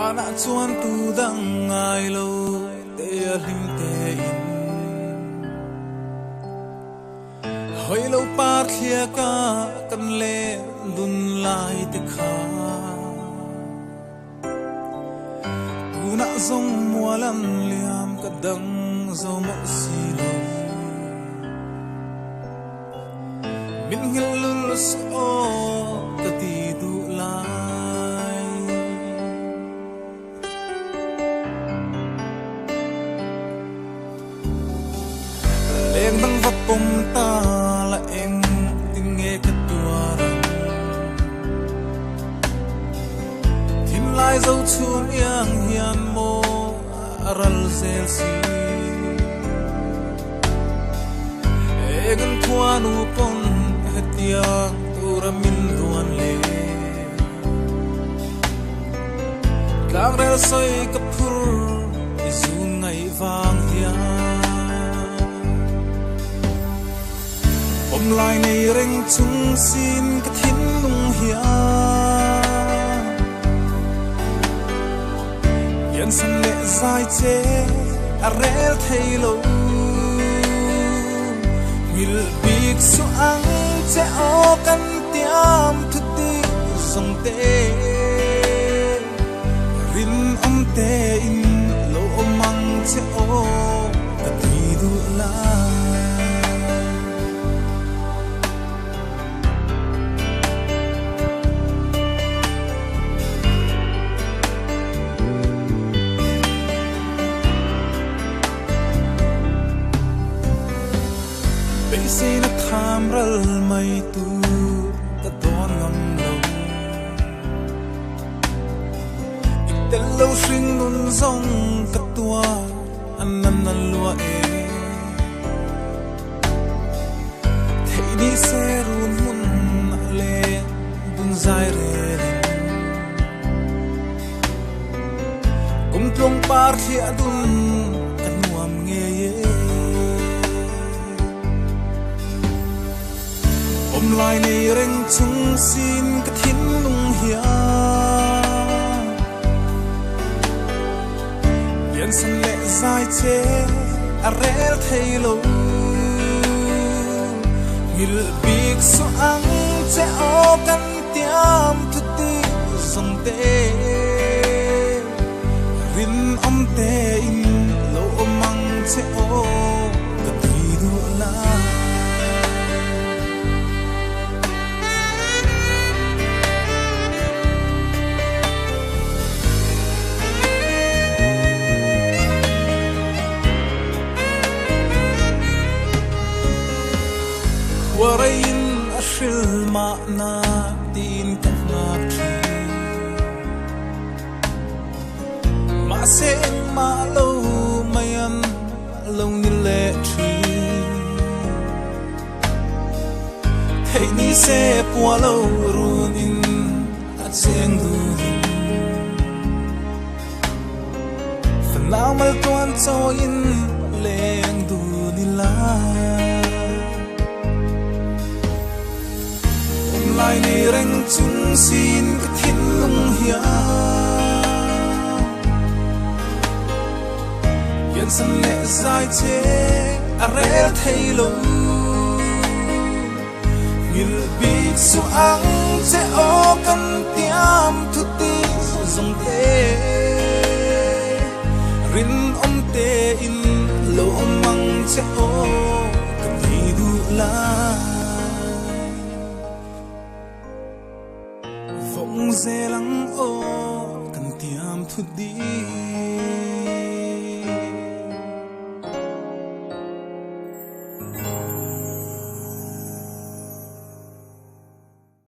ana chuan tu dang ngai lo te hlim te in hoi lo par khia ka kan le dun lai te kha tu na zong mualam liam ka dang zo mo si lo min ngil lul so ka ti du lai leng dang va pom ta la eng tin nge ka tua ram tin lai zo chum yang hian mo ral zel si egan thuan u pon hetia tura min duan le tlang rel soi ka phur isu ngai wang hian om lai nei reng chung sin ka thin lung hian yan san le zai che a rel thei lo will big so ang che o kan tiam thu ti song te rin om te in lo mang che o ka ti du la se na tham ral mai tu ka don ngam lo itel lo sing nun zong ka tua an nan nan lua e thei ni se run mun le bun zai re kum tlong par khia dun kan nuam nge ye om lai nei reng chung sin ka thin lung hian yan san le zai che a rel thei lo hil big so ang che o kan tiam thu ti song te rin om te in lo mang che o ka ti du la warain ashil ma na tin ka ngak thi ma se ma lo mayan lo ni le thi thei ni se pua lo run in a cheng du din fanao mal tuan cho in leng du ni la lai nei reng chung sin ka thin lung hian yan san le zai che a rel thei lo ngil big su ang che o kan tiam thu ti zong te rin om te in lo mang che o ka ti du la vong ze lang o kan tiam thu di